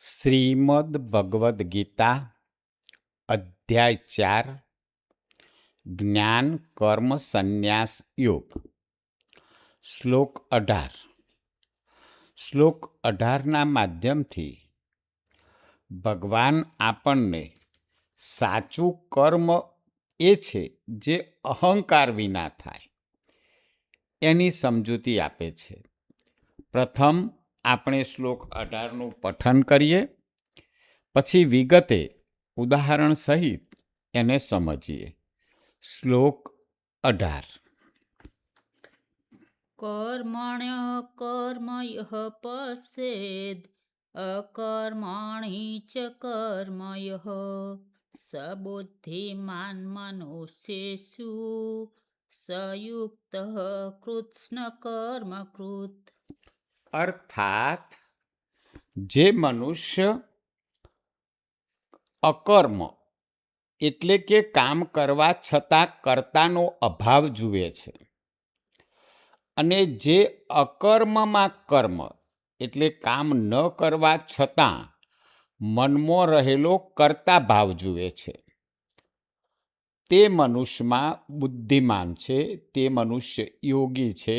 શ્રીમદ્ ભગવદ્ ગીતા અધ્યાય 4 જ્ઞાન કર્મ સંન્યાસ યોગ શ્લોક 18 શ્લોક 18ના માધ્યમથી ભગવાન આપણને સાચું કર્મ એ છે જે અહંકાર વિના થાય એની સમજૂતી આપે છે. પ્રથમ આપણે શ્લોક 18નું પઠન કરીએ, પછી વિગતે ઉદાહરણ સહિત એને સમજીએ. શ્લોક 18 કર્મણ્ય કર્મયઃ પશ્યેદ અકર્મણિ ચ કર્મયઃ સબુદ્ધિમાન મનુષ્યેષુ સયુક્તઃ કૃત્સ્ન કર્મકૃત. અર્થાત જે મનુષ્ય અકર્મ એટલે કે કામ કરવા છતાં કર્તાનો અભાવ જુએ છે, અને જે અકર્મમાં કર્મ એટલે કામ ન કરવા છતાં મનમાં રહેલો કર્તા ભાવ જુએ છે, તે મનુષ્યમાં બુદ્ધિમાન છે, તે મનુષ્ય યોગી છે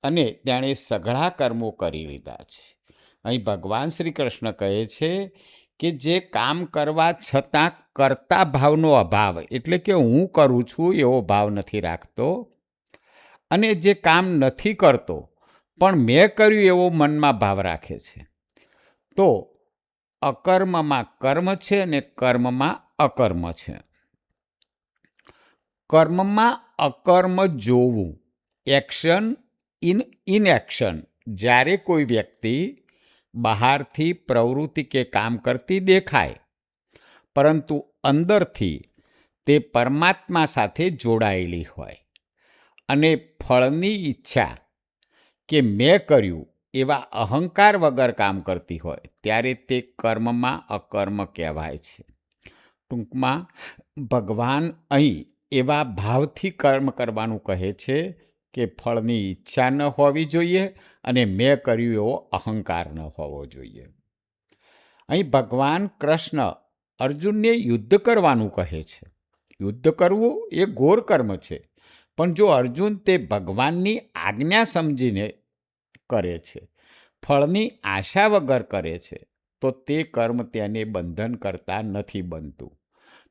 અને તેણે સઘળા કર્મો કરી લીધા છે. અહીં ભગવાન શ્રી કૃષ્ણ કહે છે કે જે કામ કરવા છતાં કર્તા ભાવનો અભાવ એટલે કે હું કરું છું એવો ભાવ નથી રાખતો, અને જે કામ નથી કરતો પણ મેં કર્યું એવો મનમાં ભાવ રાખે છે, તો અકર્મમાં કર્મ છે અને કર્મમાં અકર્મ છે. કર્મમાં અકર્મ જોવું, એક્શન ઇન ઇનએક્શન. જ્યારે કોઈ વ્યક્તિ બહારથી પ્રવૃત્તિ કે કામ કરતી દેખાય, પરંતુ અંદરથી તે પરમાત્મા સાથે જોડાયેલી હોય અને ફળની ઈચ્છા કે મેં કર્યું એવા અહંકાર વગર કામ કરતી હોય, ત્યારે તે કર્મમાં અકર્મ કહેવાય છે. ટૂંકમાં ભગવાન અહીં એવા ભાવથી કર્મ કરવાનું કહે છે કે ફળની ઈચ્છા ન હોવી જોઈએ અને મેં કર્યું એવો અહંકાર ન હોવો જોઈએ. અહીં ભગવાન કૃષ્ણ અર્જુનને યુદ્ધ કરવાનું કહે છે. યુદ્ધ કરવું એ ઘોર કર્મ છે, પણ જો અર્જુન તે ભગવાનની આજ્ઞા સમજીને કરે છે, ફળની આશા વગર કરે છે, તો તે કર્મ તેને બંધન કરતા નથી બનતું.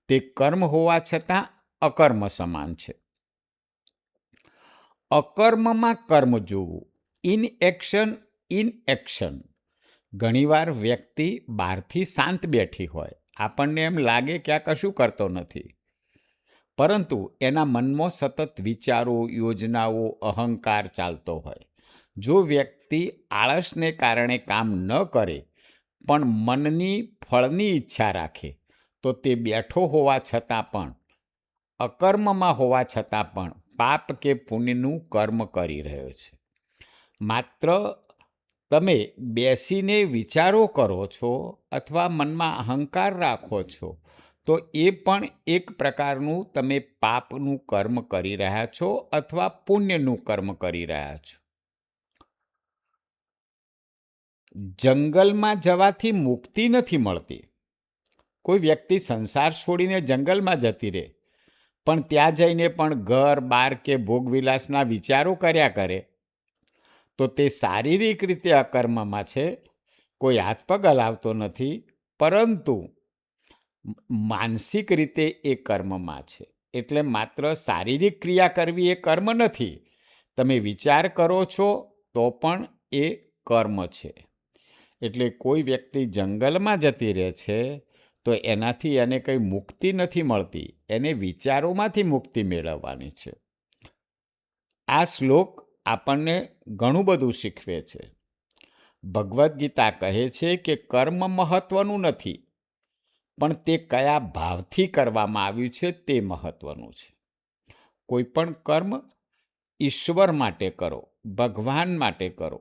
તે કર્મ હોવા છતાં અકર્મ સમાન છે. અકર્મમાં કર્મ જોવું, ઇનએક્શન ઇન એક્શન. ઘણીવાર વ્યક્તિ બહારથી શાંત બેઠી હોય, આપણને એમ લાગે કે આ કશું કરતો નથી, પરંતુ એના મનમાં સતત વિચારો, યોજનાઓ, અહંકાર ચાલતો હોય. જો વ્યક્તિ આળસને કારણે કામ ન કરે પણ મનની ફળની ઈચ્છા રાખે, તો તે બેઠો હોવા છતાં પણ, અકર્મમાં હોવા છતાં પણ પાપ કે પુણ્યનું કર્મ કરી રહ્યો છે. માત્ર તમે બેસીને વિચારો કરો છો અથવા મનમાં અહંકાર રાખો છો, તો એ પણ એક પ્રકારનું તમે પાપનું કર્મ કરી રહ્યા છો અથવા પુણ્યનું કર્મ કરી રહ્યા છો. જંગલમાં જવાથી મુક્તિ નથી મળતી. કોઈ વ્યક્તિ સંસાર છોડીને જંગલમાં જતી રહે, પણ ત્યાં જઈને પણ ઘર બાર કે ભોગવિલાસના વિચારો કર્યા કરે, તો તે શારીરિક રીતે અકર્મમાં છે, કોઈ હાથ પગ હલાવતો નથી, પરંતુ માનસિક રીતે એ કર્મમાં છે. એટલે માત્ર શારીરિક ક્રિયા કરવી એ કર્મ નથી, તમે વિચાર કરો છો તો પણ એ કર્મ છે. એટલે કોઈ વ્યક્તિ જંગલમાં જતી રહે છે તો એનાથી એને કંઈ મુક્તિ નથી મળતી, એને વિચારોમાંથી મુક્તિ મેળવવાની છે. આ શ્લોક આપણને ઘણું બધું શીખવે છે. ભગવદ્ ગીતા કહે છે કે કર્મ મહત્વનું નથી, પણ તે કયા ભાવથી કરવામાં આવ્યું છે તે મહત્વનું છે. કોઈ પણ કર્મ ઈશ્વર માટે કરો, ભગવાન માટે કરો.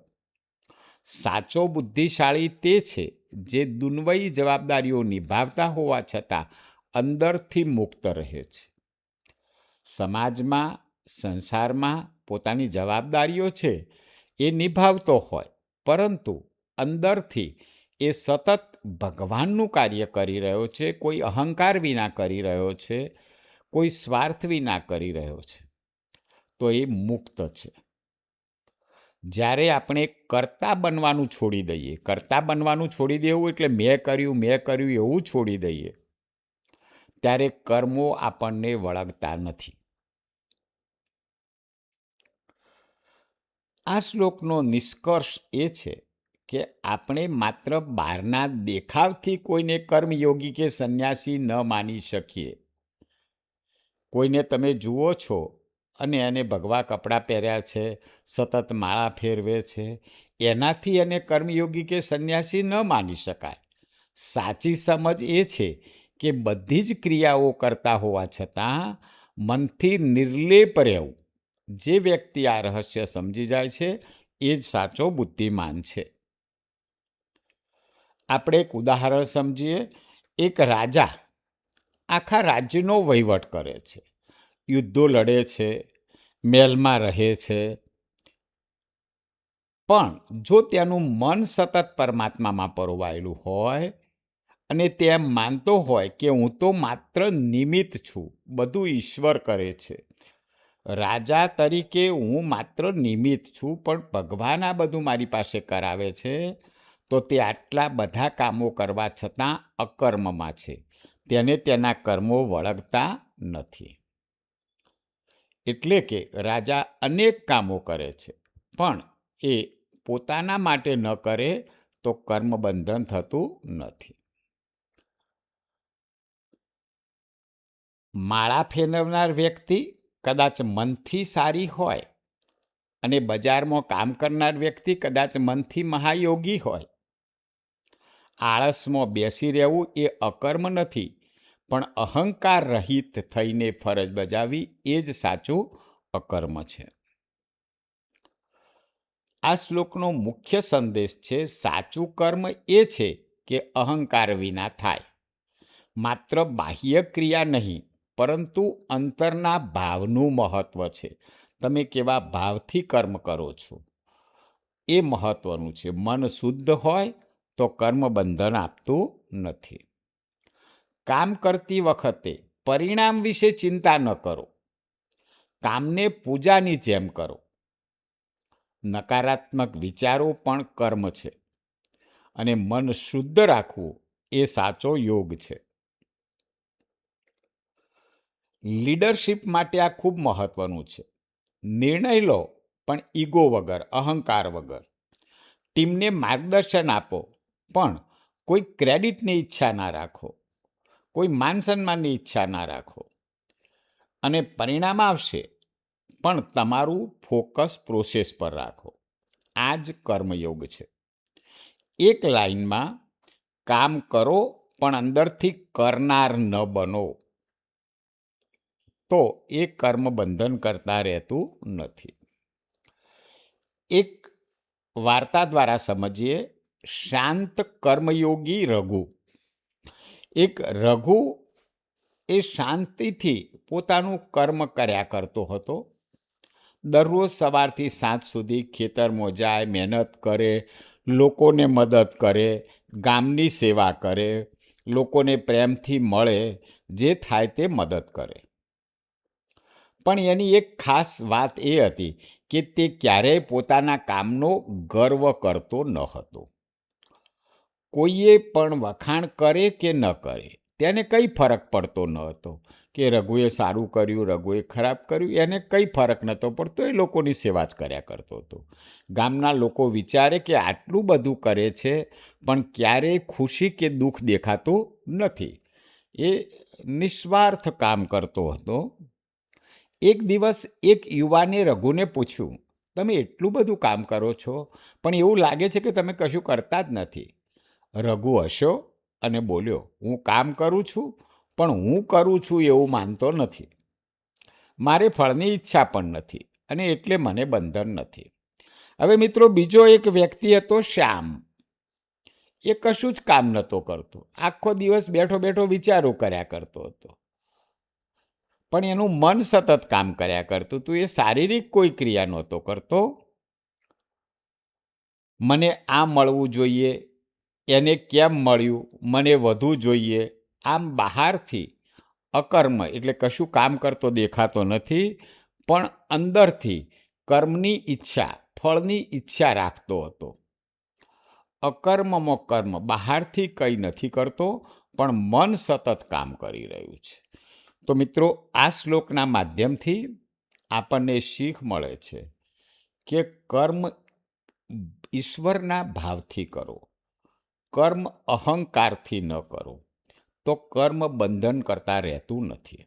સાચો બુદ્ધિશાળી તે છે જે દુન્વયી જવાબદારીઓ નિભાવતા હોવા છતાં અંદરથી મુક્ત રહે છે. સમાજમાં, સંસારમાં પોતાની જવાબદારીઓ છે એ નિભાવતો હોય, પરંતુ અંદરથી એ સતત ભગવાનનું કાર્ય કરી રહ્યો છે, કોઈ અહંકાર વિના કરી રહ્યો છે, કોઈ સ્વાર્થ વિના કરી રહ્યો છે, તો એ મુક્ત છે. જ્યારે આપણે કર્તા બનવાનું છોડી દઈએ, કર્તા બનવાનું છોડી દેવું એટલે મેં કર્યું એવું છોડી દઈએ, ત્યારે કર્મો આપણને વળગતા નથી. આ શ્લોકનો નિષ્કર્ષ એ છે કે આપણે માત્ર બહારના દેખાવથી કોઈને કર્મયોગી કે સંન્યાસી ન માની શકીએ. કોઈને તમે જુઓ છો અને એને ભગવા કપડાં પહેર્યા છે, સતત માળા ફેરવે છે, એનાથી એને કર્મયોગી કે સંન્યાસી ન માની શકાય. સાચી સમજ એ છે કે બધી જ ક્રિયાઓ કરતા હોવા છતાં મનથી નિર્લેપ રહેવું. જે વ્યક્તિ આ રહસ્ય સમજી જાય છે એ જ સાચો બુદ્ધિમાન છે. આપણે એક ઉદાહરણ સમજીએ. એક રાજા આખા રાજ્યનો વહીવટ કરે છે, યુદ્ધો લડે છે, મહેલમાં રહે છે, પણ જો તેનું મન સતત પરમાત્મામાં પરોવાયેલું હોય અને તે એમ માનતો હોય કે હું તો માત્ર નિમિત્ત છું, બધું ઈશ્વર કરે છે, રાજા તરીકે હું માત્ર નિમિત્ત છું, પણ ભગવાન આ બધું મારી પાસે કરાવે છે, તો તે આટલા બધા કામો કરવા છતાં અકર્મમાં છે. તેને તેના કર્મો વળગતા નથી. એટલે કે રાજા અનેક કામો કરે છે, પણ એ પોતાના માટે ન કરે તો કર્મ બંધન થતું નથી. માળા ફેરવનાર વ્યક્તિ કદાચ મનથી સારી હોય અને બજારમાં કામ કરનાર વ્યક્તિ કદાચ મનથી મહાયોગી હોય. આળસમાં બેસી રહેવું એ અકર્મ નથી, પણ અહંકાર રહિત થઈને ફરજ બજાવવી એ જ સાચું અકર્મ છે. આ શ્લોકનો મુખ્ય સંદેશ છે, સાચું કર્મ એ છે કે અહંકાર વિના થાય. માત્ર બાહ્ય ક્રિયા નહીં, પરંતુ અંતરના ભાવનું મહત્વ છે. તમે કેવા ભાવથી કર્મ કરો છો એ મહત્વનું છે. મન શુદ્ધ હોય તો કર્મ બંધન આપતું નથી. કામ કરતી વખતે પરિણામ વિશે ચિંતા ન કરો. કામને પૂજાની જેમ કરો. નકારાત્મક વિચારો પણ કર્મ છે, અને મન શુદ્ધ રાખવું એ સાચો યોગ છે. લીડરશિપ માટે આ ખૂબ મહત્વનું છે. નિર્ણય લો, પણ ઈગો વગર, અહંકાર વગર. ટીમને માર્ગદર્શન આપો, પણ કોઈ ક્રેડિટની ઈચ્છા ના રાખો, કોઈ માન સન્માનની ઈચ્છા ના રાખો. અને પરિણામ આવશે, પણ તમારું ફોકસ પ્રોસેસ પર રાખો. આ જ કર્મયોગ છે. એક લાઈનમાં કામ કરો, પણ અંદરથી કરનાર ન બનો, તો એ કર્મ બંધન કરતા રહેતું નથી. એક વાર્તા દ્વારા સમજીએ. શાંત કર્મયોગી રઘુ. એક રઘુ એ શાંતિથી પોતાનું કર્મ કર્યા કરતો હતો. દરરોજ સવારથી સાંજ સુધી ખેતરમાં જાય, મહેનત કરે, લોકોને મદદ કરે, ગામની સેવા કરે, લોકોને પ્રેમથી મળે, જે થાય તે મદદ કરે. પણ એની એક ખાસ વાત એ હતી કે તે ક્યારેય પોતાના કામનો ગર્વ કરતો ન હતો. કોઈએ પણ વખાણ કરે કે ન કરે, તેને કંઈ ફરક પડતો ન હતો કે રઘુએ સારું કર્યું, રઘુએ ખરાબ કર્યું, એને કંઈ ફરક નહોતો પડતો. એ લોકોની સેવા જ કર્યા કરતો હતો. ગામના લોકો વિચારે કે આટલું બધું કરે છે, પણ ક્યારેય ખુશી કે દુઃખ દેખાતું નથી. એ નિસ્વાર્થ કામ કરતો હતો. એક દિવસ એક યુવાને રઘુને પૂછ્યું, તમે એટલું બધું કામ કરો છો, પણ એવું લાગે છે કે તમે કશું કરતા જ નથી. રઘુ હસ્યો અને બોલ્યો, હું કામ કરું છું, પણ હું કરું છું એવું માનતો નથી. મારે ફળની ઈચ્છા પણ નથી, અને એટલે મને બંધન નથી. હવે મિત્રો, બીજો એક વ્યક્તિ હતો શ્યામ. એ કશું જ કામ નહોતો કરતો. આખો દિવસ બેઠો બેઠો વિચારો કર્યા કરતો હતો. પણ એનું મન સતત કામ કર્યા કરતું હતું. એ શારીરિક કોઈ ક્રિયા નહોતો કરતો. મને આ મળવું જોઈએ, એને કેમ મળ્યું, મને વધુ જોઈએ, આમ બહારથી અકર્મ એટલે કશું કામ કરતો દેખાતો નથી, પણ અંદરથી કર્મની ઈચ્છા, ફળની ઈચ્છા રાખતો હતો. અકર્મમાં કર્મ બહારથી કંઈ નથી કરતો, પણ મન સતત કામ કરી રહ્યું છે. તો મિત્રો, આ શ્લોકના માધ્યમથી આપણને શીખ મળે છે કે કર્મ ઈશ્વરના ભાવથી કરો, કર્મ અહંકારથી ન કરો, તો કર્મ બંધન કરતા રહેતું નથી.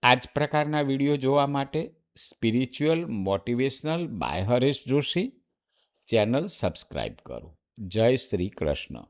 આ જ પ્રકારના વિડીયો જોવા માટે spiritual motivational by Haresh Joshi channel subscribe કરો. જય શ્રી કૃષ્ણ.